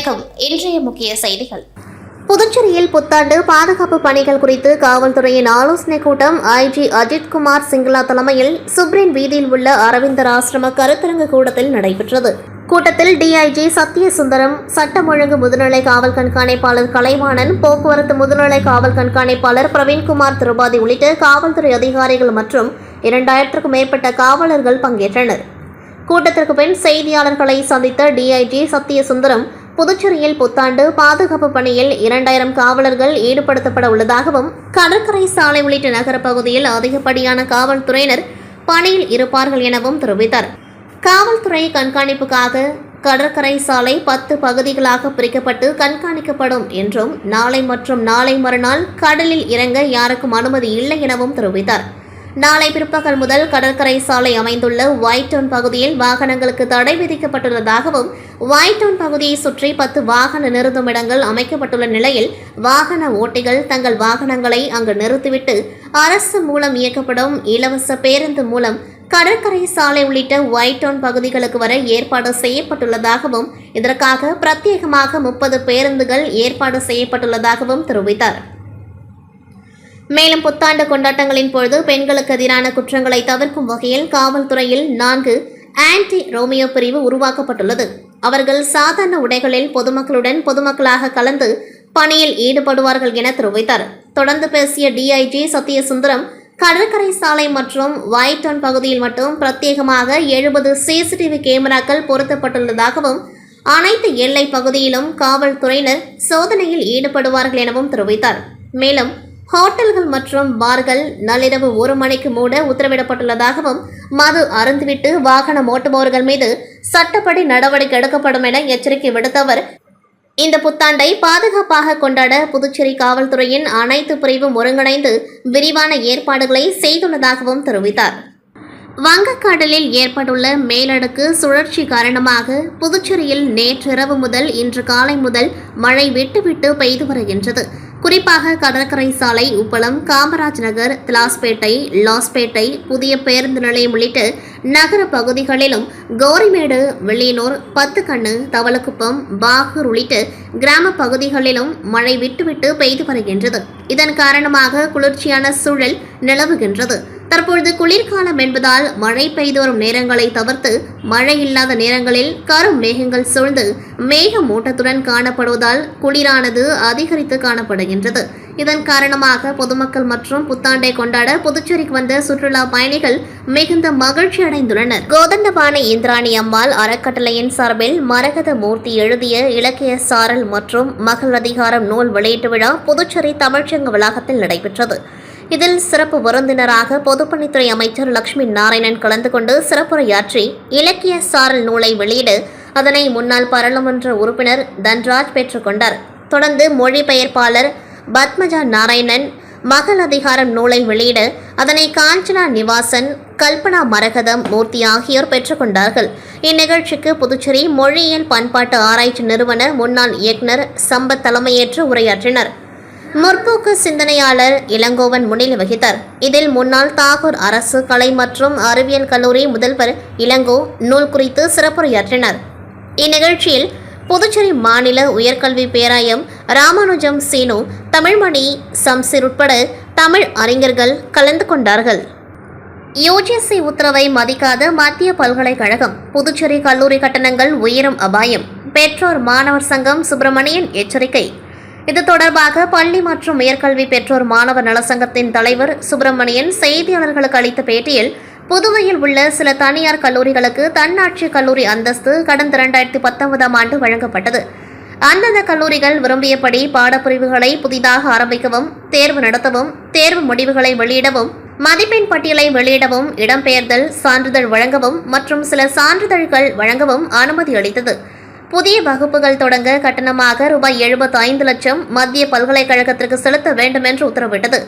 வணக்கம். இன்றைய முக்கிய செய்திகள். புதுச்சேரியில் புத்தாண்டு பாதுகாப்பு பணிகள் குறித்து காவல்துறையின் ஆலோசனைக் கூட்டம் ஐஜி அஜித்குமார் சிங்லா தலைமையில் சுப்ரீன் வீதியில் உள்ள அரவிந்தர் ஆசிரம கருத்தரங்கு கூடத்தில் நடைபெற்றது. கூட்டத்தில் டிஐஜி சத்யசுந்தரம், சட்டம் ஒழுங்கு முதுநிலை காவல் கண்காணிப்பாளர் கலைவாணன், போக்குவரத்து முதுநிலை காவல் கண்காணிப்பாளர் பிரவீன்குமார் திரிபாதி உள்ளிட்ட காவல்துறை அதிகாரிகள் மற்றும் 2000க்கும் மேற்பட்ட காவலர்கள் பங்கேற்றனர். கூட்டத்திற்கு பின் செய்தியாளர்களை சந்தித்த டிஐஜி சத்யசுந்தரம், புதுச்சேரியில் புத்தாண்டு பாதுகாப்பு பணியில் 2000 காவலர்கள் ஈடுபடுத்தப்பட உள்ளதாகவும், கடற்கரை சாலை உள்ளிட்ட நகர பகுதியில் அதிகப்படியான காவல்துறையினர் பணியில் இருப்பார்கள் எனவும் தெரிவித்தார். காவல்துறை கண்காணிப்புக்காக கடற்கரை சாலை 10 பகுதிகளாக பிரிக்கப்பட்டு கண்காணிக்கப்படும் என்றும், நாளை மற்றும் நாளை மறுநாள் கடலில் இறங்க யாருக்கும் அனுமதி இல்லை எனவும் தெரிவித்தார். நாளை பிற்பகல் முதல் கடற்கரை சாலை அமைந்துள்ள ஒயிட் டவுன் பகுதியில் வாகனங்களுக்கு தடை விதிக்கப்பட்டுள்ளதாகவும், ஒயிட் டவுன் பகுதியை சுற்றி 10 வாகன நிறுத்தும் இடங்கள் அமைக்கப்பட்டுள்ள நிலையில் வாகன ஓட்டிகள் தங்கள் வாகனங்களை அங்கு நிறுத்திவிட்டு அரசு மூலம் இயக்கப்படும் இலவச பேருந்து மூலம் கடற்கரை சாலை உள்ளிட்ட ஒயிட் டவுன் பகுதிகளுக்கு வர ஏற்பாடு செய்யப்பட்டுள்ளதாகவும், இதற்காக பிரத்யேகமாக 30 பேருந்துகள் ஏற்பாடு செய்யப்பட்டுள்ளதாகவும் தெரிவித்தார். மேலும் புத்தாண்டு கொண்டாட்டங்களின் பொழுது பெண்களுக்கு எதிரான குற்றங்களை தவிர்க்கும் வகையில் காவல்துறையில் 4 ஆன்டி ரோமியோ பிரிவு உருவாக்கப்பட்டுள்ளது. அவர்கள் சாதாரண உடைகளில் பொதுமக்களாக கலந்து பணியில் ஈடுபடுவார்கள் என தெரிவித்தார். தொடர்ந்து பேசிய டிஐஜி சத்யசுந்தரம், கடற்கரை சாலை மற்றும் ஒயிட் டவுன் பகுதியில் மட்டும் பிரத்யேகமாக 70 சிசிடிவி கேமராக்கள் பொருத்தப்பட்டுள்ளதாகவும், அனைத்து எல்லை பகுதியிலும் காவல்துறையினர் சோதனையில் ஈடுபடுவார்கள் எனவும் தெரிவித்தார். மேலும் ஹோட்டல்கள் மற்றும் பார்கள் நள்ளிரவு 1 மணிக்கு மூட உத்தரவிடப்பட்டுள்ளதாகவும், மது அருந்துவிட்டு வாகனம் ஓட்டுபவர்கள் மீது சட்டப்படி நடவடிக்கை எடுக்கப்படும் என எச்சரிக்கை விடுத்த அவர், இந்த புத்தாண்டை பாதுகாப்பாக கொண்டாட புதுச்சேரி காவல்துறையின் அனைத்து பிரிவும் ஒருங்கிணைந்து விரிவான ஏற்பாடுகளை செய்துள்ளதாகவும் தெரிவித்தார். வங்கக்கடலில் ஏற்பட்டுள்ள மேலடுக்கு சுழற்சி காரணமாக புதுச்சேரியில் நேற்றிரவு முதல் இன்று காலை முதல் மழை விட்டு பெய்து வருகின்றது. குறிப்பாக கடற்கரை சாலை, உப்பளம், காமராஜ் நகர், திலாஸ்பேட்டை, லாஸ்பேட்டை, புதிய பேருந்து நிலையம் உள்ளிட்ட நகர பகுதிகளிலும், கோரிமேடு, வெள்ளியனூர், பத்துக்கண்ணு, தவளக்குப்பம், பாகூர் உள்ளிட்ட கிராம பகுதிகளிலும் மழை விட்டு பெய்து வருகின்றது. இதன் காரணமாக குளிர்ச்சியான சூழல் நிலவுகின்றது. தற்பொழுது குளிர்காலம் என்பதால் மழை பெய்து வரும் நேரங்களை தவிர்த்து மழை இல்லாத நேரங்களில் கரும் மேகங்கள் சூழ்ந்து மேகமூட்டத்துடன் காணப்படுவதால் குளிரானது அதிகரித்து காணப்படுகின்றது. இதன் காரணமாக பொதுமக்கள் மற்றும் புத்தாண்டை கொண்டாட புதுச்சேரிக்கு வந்த சுற்றுலா பயணிகள் மிகுந்த மகிழ்ச்சி அடைந்துள்ளனர். கோதண்டபாணி இந்திராணி அம்மாள் அறக்கட்டளையின் சார்பில் மரகத மூர்த்தி எழுதிய இலக்கிய சாரல் மற்றும் மகள் அதிகாரம் நூல் வெளியீட்டு விழா புதுச்சேரி தமிழ்ச்சங்க வளாகத்தில் நடைபெற்றது. இதில் சிறப்பு விருந்தினராக பொதுப்பணித்துறை அமைச்சர் லட்சுமி நாராயணன் கலந்து கொண்டு சிறப்புரையாற்றி இலக்கிய சாரல் நூலை வெளியிட அதனை முன்னாள் பாராளுமன்ற உறுப்பினர் தன்ராஜ் பெற்றுக்கொண்டார். தொடர்ந்து மொழிபெயர்ப்பாளர் பத்மஜா நாராயணன் மகள் அதிகாரம் நூலை வெளியிட அதனை காஞ்சனா நிவாசன், கல்பனா மரகதம் மூர்த்தி ஆகியோர் பெற்றுக்கொண்டார்கள். இந்நிகழ்ச்சிக்கு புதுச்சேரி மொழியியல் பண்பாட்டு ஆராய்ச்சி நிறுவன முன்னாள் இயக்குநர் சம்பத் தலைமையேற்று உரையாற்றினர். முற்போக்கு சிந்தனையாளர் இளங்கோவன் முன்னிலை வகித்தார். இதில் முன்னாள் தாகூர் அரசு கலை மற்றும் அறிவியல் கல்லூரி முதல்வர் இளங்கோ நூல் குறித்து சிறப்புரையாற்றினார். இந்நிகழ்ச்சியில் புதுச்சேரி மாநில உயர்கல்வி பேராயம் ராமானுஜம் சீனு, தமிழ்மணி சம்சீர் உட்பட தமிழ் அறிஞர்கள் கலந்து கொண்டார்கள். யுஜிசி உத்தரவை மதிக்காத மத்திய பல்கலைக்கழகம், புதுச்சேரி கல்லூரி கட்டணங்கள் உயரும் அபாயம், பெற்றோர் மாணவர் சங்கம் சுப்பிரமணியன் எச்சரிக்கை. இது தொடர்பாக பள்ளி மற்றும் உயர்கல்வி பெற்றோர் மாணவர் நலசங்கத்தின் தலைவர் சுப்பிரமணியன் செய்தியாளர்களுக்கு அளித்த பேட்டியில், புதுவையில் உள்ள சில தனியார் கல்லூரிகளுக்கு தன்னாட்சி கல்லூரி அந்தஸ்து கடந்த 2019ஆம் ஆண்டு வழங்கப்பட்டது. அந்தந்த கல்லூரிகள் விரும்பியபடி பாடப்பிரிவுகளை புதிதாக ஆரம்பிக்கவும், தேர்வு நடத்தவும், தேர்வு முடிவுகளை வெளியிடவும், மதிப்பெண் பட்டியலை வெளியிடவும், இடம்பெயர்தல் சான்றிதழ் வழங்கவும் மற்றும் சில சான்றிதழ்கள் வழங்கவும் அனுமதி அளித்தது. புதிய வகுப்புகள் தொடங்க கட்டணமாக ரூபாய் 75 லட்சம் மத்திய பல்கலைக்கழகத்திற்கு செலுத்த வேண்டும் என்று உத்தரவிட்டது.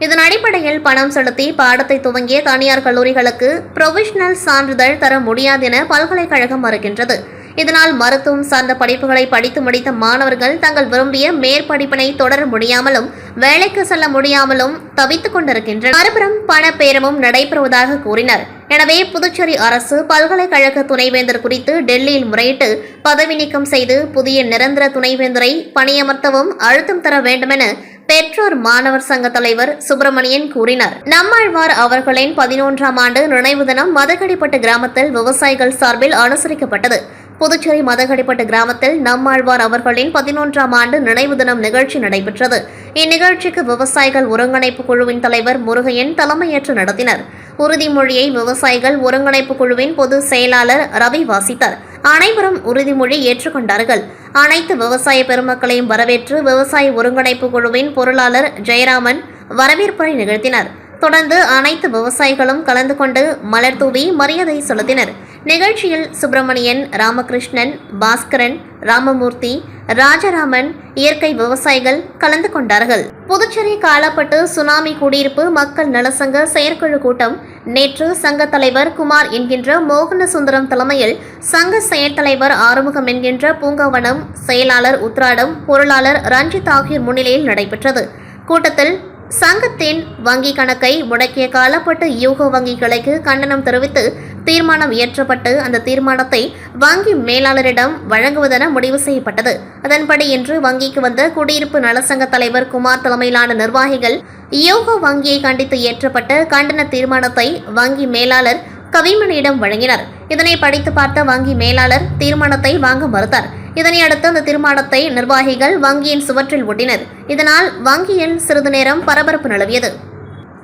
இதன் அடிப்படையில் பணம் செலுத்தி பாடத்தை துவங்கிய தனியார் கல்லூரிகளுக்கு புரொவிஷனல் சான்றிதழ் தர முடியாது என பல்கலைக்கழகம் மறுக்கின்றது. இதனால் மருத்துவம் சார்ந்த படிப்புகளை படித்து முடித்த மாணவர்கள் தங்கள் விரும்பிய மேற்படிப்பினை தொடர முடியாமலும் வேலைக்கு செல்ல முடியாமலும் தவித்துக் கொண்டிருக்கின்றனர். மறுபுறம் பணப்பேரமும் நடைபெறுவதாக கூறினர். எனவே புதுச்சேரி அரசு பல்கலைக்கழக துணைவேந்தர் குறித்து டெல்லியில் முறையிட்டு பதவி நீக்கம் செய்து புதிய நிரந்தர துணைவேந்தரை பணியமர்த்தவும் அழுத்தம் தர வேண்டுமென பெற்றோர் மாணவர் சங்க தலைவர் சுப்பிரமணியன் கூறினார். நம்மாழ்வார் அவர்களின் 11ஆம் ஆண்டு நினைவு தினம் மதகடிப்பட்டு கிராமத்தில் விவசாயிகள் சார்பில் அனுசரிக்கப்பட்டது. புதுச்சேரி மதகடிப்பட்டு கிராமத்தில் நம்மாழ்வார் அவர்களின் 11ஆம் ஆண்டு நினைவு தினம் நிகழ்ச்சி நடைபெற்றது. இந்நிகழ்ச்சிக்கு விவசாயிகள் ஒருங்கிணைப்பு குழுவின் தலைவர் முருகையன் தலைமையேற்று நடத்தினர். உறுதிமொழியை விவசாயிகள் ஒருங்கிணைப்பு குழுவின் பொதுச் செயலாளர் ரவி வாசித்தார். அனைவரும் உறுதிமொழி ஏற்றுக்கொண்டார்கள். அனைத்து விவசாய பெருமக்களையும் வரவேற்று விவசாய ஒருங்கிணைப்பு குழுவின் பொருளாளர் ஜெயராமன் வரவேற்புரை நிகழ்த்தினார். தொடர்ந்து அனைத்து விவசாயிகளும் கலந்து கொண்டு மலர் தூவி மரியாதை செலுத்தினர். நிகழ்ச்சியில் சுப்பிரமணியன், ராமகிருஷ்ணன், பாஸ்கரன், ராமமூர்த்தி, ராஜராமன், இயற்கை விவசாயிகள் கலந்து கொண்டார்கள். புதுச்சேரி காலப்பட்டு சுனாமி குடியிருப்பு மக்கள் நலசங்க செயற்குழு கூட்டம் நேற்று சங்க தலைவர் குமார் என்கின்ற மோகனசுந்தரம் தலைமையில் சங்க செயற் தலைவர் ஆறுமுகம் என்கின்ற பூங்காவனம், செயலாளர் உத்ராடம், பொருளாளர் ரஞ்சித் ஆகியோர் முன்னிலையில் நடைபெற்றது. கூட்டத்தில் சங்கத்தின் வங்கி கணக்கை முடக்கிய காலப்பட்டு யூகோ வங்கி கிளைக்கு கண்டனம் தெரிவித்து தீர்மானம் இயற்றப்பட்டு அந்த தீர்மானத்தை வங்கி மேலாளரிடம் வழங்குவதென முடிவு செய்யப்பட்டது. அதன்படி இன்று வங்கிக்கு வந்த குடியிருப்பு நலசங்க தலைவர் குமார் தலைமையிலான நிர்வாகிகள் யூகோ வங்கியை கண்டித்து இயற்றப்பட்ட கண்டன தீர்மானத்தை வங்கி மேலாளர் கவிமணியிடம் வழங்கினார். இதனை படித்து பார்த்த வங்கி மேலாளர் தீர்மானத்தை வாங்க மறுத்தார். இதனையடுத்து அந்த தீர்மானத்தை நிர்வாகிகள் வங்கியின் சுவற்றில் ஒட்டினர். இதனால் வங்கியில் சிறிது நேரம் பரபரப்பு நிலவியது.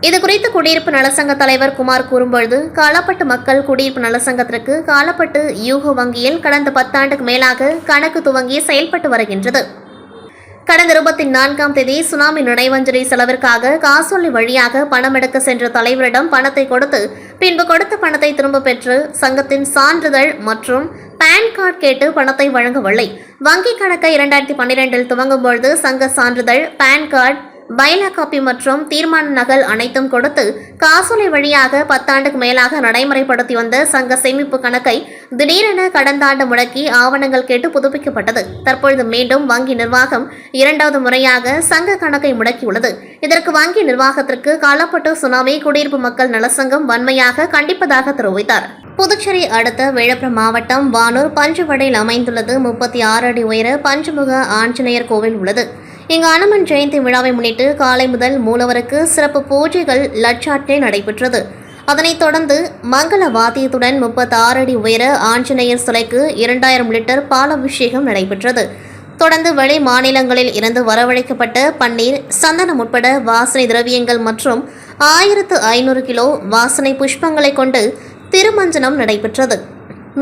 இதுகுறித்து குடியிருப்பு நலசங்க தலைவர் குமார் கூறும்பொழுது, காலப்பட்டு மக்கள் குடியிருப்பு நலசங்கத்திற்கு காலப்பட்டு யூகோ வங்கியில் கடந்த 10 ஆண்டுக்கு மேலாக கணக்கு துவங்கி செயல்பட்டு வருகின்றது. கடந்த 24ஆம் தேதி சுனாமி நினைவஞ்சலி செலவிற்காக காசோலை வழியாக பணம் எடுக்க சென்ற தலைவரிடம் பணத்தை கொடுத்து பின்பு கொடுத்த பணத்தை திரும்ப பெற்று சங்கத்தின் சான்றிதழ் மற்றும் பான் கார்டு கேட்டு பணத்தை வழங்கவில்லை. வங்கி கணக்கை 2012இல் துவங்கும்பொழுது சங்க சான்றிதழ், பான் கார்டு, பைலா காப்பி மற்றும் தீர்மான நகல் அனைத்தும் கொடுத்து காசோலை வழியாக 10 ஆண்டுக்கு மேலாக நடைமுறைப்படுத்தி வந்த சங்க சேமிப்பு கணக்கை திடீரென கடந்த ஆண்டு முடக்கி ஆவணங்கள் கேட்டு புதுப்பிக்கப்பட்டது. தற்பொழுது மீண்டும் வங்கி நிர்வாகம் 2வது முறையாக சங்க கணக்கை முடக்கியுள்ளது. இதற்கு வங்கி நிர்வாகத்திற்கு காலப்பட்டு சுனாமி குடியிருப்பு மக்கள் நலசங்கம் வன்மையாக கண்டிப்பதாக தெரிவித்தார். புதுச்சேரி அடுத்த விழுப்புரம் மாவட்டம் வானூர் பஞ்சுவடையில் அமைந்துள்ளது 36 அடி உயர பஞ்சமுக ஆஞ்சநேயர் கோவில் உள்ளது. இங்கு அனுமன் ஜெயந்தி விழாவை முன்னிட்டு காலை முதல் மூலவருக்கு சிறப்பு பூஜைகள் லட்சாட்டை நடைபெற்றது. அதனைத் தொடர்ந்து மங்கள வாத்தியத்துடன் 36 அடி உயர ஆஞ்சநேயர் சிலைக்கு 2000 லிட்டர் பாலாபிஷேகம் நடைபெற்றது. தொடர்ந்து வெளி மாநிலங்களில் இருந்து வரவழைக்கப்பட்ட பன்னீர், சந்தனம் உட்பட வாசனை திரவியங்கள் மற்றும் 1500 கிலோ வாசனை புஷ்பங்களை கொண்டு திருமஞ்சனம் நடைபெற்றது.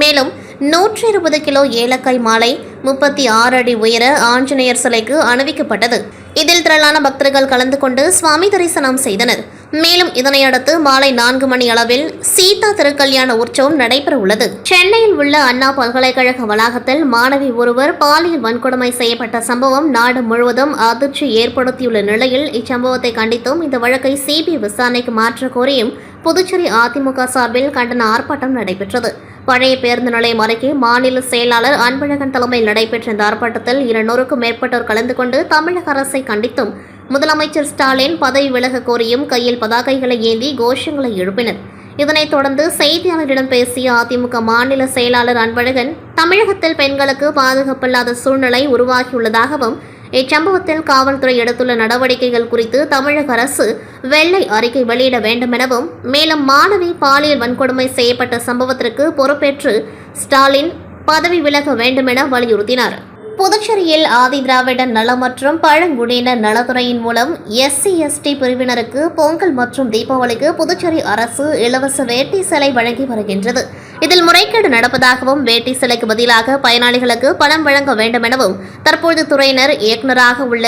மேலும் 120 கிலோ ஏலக்காய் மாலை 36 அடி உயர ஆஞ்சநேயர் சிலைக்கு அணிவிக்கப்பட்டது. இதில் திரளான பக்தர்கள் கலந்து கொண்டு சுவாமி தரிசனம் செய்தனர். மேலும் இதனையடுத்து மாலை 4 மணி அளவில் சீதா திருக்கல்யாண உற்சவம் நடைபெற உள்ளது. சென்னையில் உள்ள அண்ணா பல்கலைக்கழக வளாகத்தில் மாணவி ஒருவர் பாலியல் வன்கொடுமை செய்யப்பட்ட சம்பவம் நாடு முழுவதும் அதிர்ச்சி ஏற்படுத்தியுள்ள நிலையில் இச்சம்பவத்தை கண்டித்தும் இந்த வழக்கை சிபிஐ விசாரணைக்கு மாற்ற கோரியும் புதுச்சேரி அதிமுக சார்பில் கண்டன ஆர்ப்பாட்டம் நடைபெற்றது. பழைய பேருந்து நிலையம் அருகே மாநில செயலாளர் அன்பழகன் தலைமையில் நடைபெற்ற இந்த ஆர்ப்பாட்டத்தில் 200க்கும் மேற்பட்டோர் கலந்து கொண்டு தமிழக அரசை கண்டித்தும் முதலமைச்சர் ஸ்டாலின் பதவி விலக கோரியும் கையில் பதாகைகளை ஏந்தி கோஷங்களை எழுப்பினர். இதனைத் தொடர்ந்து செய்தியாளர்களிடம் பேசிய அதிமுக மாநில செயலாளர் அன்பழகன், தமிழகத்தில் பெண்களுக்கு பாதுகாப்பில்லாத சூழ்நிலை உருவாகியுள்ளதாகவும் இச்சம்பவத்தில் காவல்துறை எடுத்துள்ள நடவடிக்கைகள் குறித்து தமிழக அரசு வெள்ளை அறிக்கை வெளியிட வேண்டும் எனவும், மேலும் மாணவி பாலியல் வன்கொடுமை செய்யப்பட்ட சம்பவத்திற்கு பொறுப்பேற்று ஸ்டாலின் பதவி விலக வேண்டும் என வலியுறுத்தினார். புதுச்சேரியில் ஆதி திராவிடர் நலம் மற்றும் பழங்குடியினர் நலத்துறையின் மூலம் SC/ST பிரிவினருக்கு பொங்கல் மற்றும் தீபாவளிக்கு புதுச்சேரி அரசு இலவச வேட்டி சேலை வழங்கி வருகின்றது. இதில் முறைகேடு நடப்பதாகவும், வேட்டி சேலைக்கு பதிலாக பயனாளிகளுக்கு பணம் வழங்க வேண்டும் எனவும் தற்போது துறையினர் இயக்குநராக உள்ள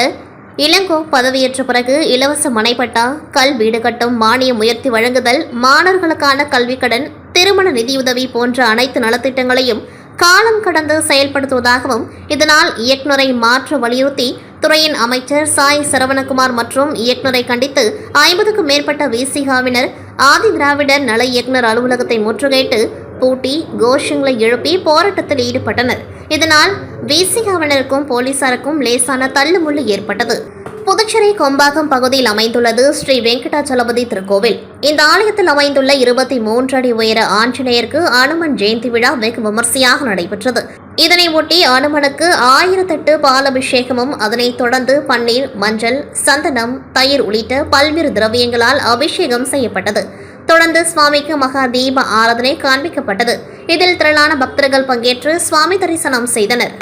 இளங்கோ பதவியேற்ற பிறகு இலவச மனைப்பட்டா, கல் வீடு கட்டும் மானியம் உயர்த்தி வழங்குதல், மாணவர்களுக்கான கல்விக்கடன், திருமண நிதியுதவி போன்ற அனைத்து நலத்திட்டங்களையும் காலம் கடந்து செயல்படுத்துவதாகவும், இதனால் இயக்குநரை மாற்ற வலியுறுத்தி துறையின் அமைச்சர் சாய் சரவணகுமார் மற்றும் இயக்குநரை கண்டித்து 50க்கும் மேற்பட்ட விசிகாவினர் ஆதி திராவிடர் நல இயக்குநர் அலுவலகத்தை முற்றுகையிட்டு பூட்டி கோஷங்களை எழுப்பி போராட்டத்தில் ஈடுபட்டனர். இதனால் விசிகாவினருக்கும் போலீசாருக்கும் லேசான தள்ளுமுள்ளு ஏற்பட்டது. புதுச்சேரி கொம்பாக்கம் பகுதியில் அமைந்துள்ளது ஸ்ரீ வெங்கடாச்சலபதி திருக்கோவில். இந்த ஆலயத்தில் அமைந்துள்ள 23 அடி உயர ஆஞ்சநேயருக்கு அனுமன் ஜெயந்தி விழா வெகு விமர்சையாக நடைபெற்றது. இதனை ஒட்டி அனுமனுக்கு 1008 பாலபிஷேகமும், அதனைத் தொடர்ந்து பன்னீர், மஞ்சள், சந்தனம், தயிர் உள்ளிட்ட பல்வேறு திரவியங்களால் அபிஷேகம் செய்யப்பட்டது. தொடர்ந்து சுவாமிக்கு மகா தீப ஆராதனை காண்பிக்கப்பட்டது. இதில் திரளான பக்தர்கள் பங்கேற்று சுவாமி தரிசனம் செய்தனர்.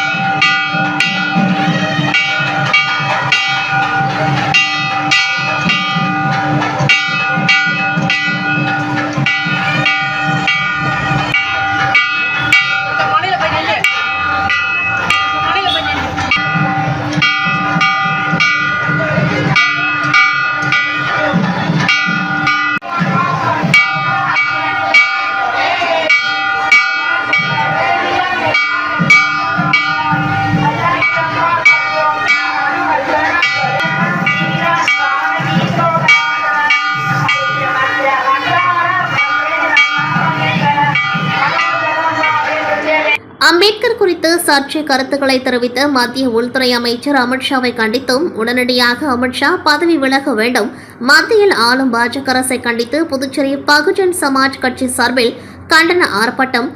அம்பேத்கர் குறித்து சர்ச்சை கருத்துக்களை தெரிவித்த மத்திய உள்துறை அமைச்சர் அமித்ஷாவை கண்டித்தும் உடனடியாக அமித்ஷா பதவி விலக வேண்டும். மத்தியில் ஆளும் பாஜக அரசை கண்டித்து புதுச்சேரி பகுஜன் சமாஜ் கட்சி சார்பில் கண்டன ஆர்ப்பாட்டம்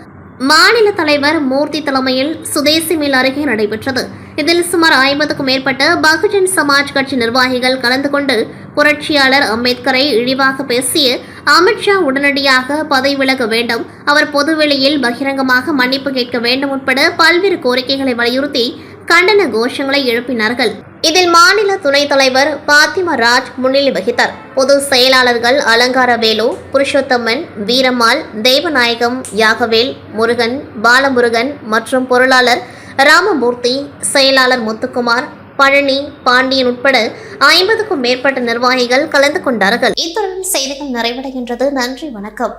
மாநில தலைவர் மூர்த்தி தலைமையில் சுதேசி மில் அருகே நடைபெற்றது. இதில் சுமார் 50க்கும் மேற்பட்ட பகுஜன் சமாஜ் கட்சி நிர்வாகிகள் கலந்து கொண்டு புரட்சியாளர் அம்பேத்கரை இழிவாக பேசிய அமித்ஷா உடனடியாக பதவி விலக வேண்டும், அவர் பொதுவெளியில் பகிரங்கமாக மன்னிப்பு கேட்க வேண்டும் உட்பட பல்வேறு கோரிக்கைகளை வலியுறுத்தி கண்டன கோஷங்களை எழுப்பினார்கள். இதில் மாநில துணைத் தலைவர் பாத்திமா ராஜ் முன்னிலை வகித்தார். பொது செயலாளர்கள் அலங்கார வேலு, புருஷோத்தமன், வீரம்மாள், தேவநாயகம், யாகவேல், முருகன், பாலமுருகன் மற்றும் பொருளாளர் ராமமூர்த்தி, செயலாளர் முத்துக்குமார், பழனி, பாண்டியன் உட்பட 50க்கும் மேற்பட்ட நிர்வாகிகள் கலந்து கொண்டார்கள். இத்துடன் செய்திகள் நிறைவடைகின்றது. நன்றி, வணக்கம்.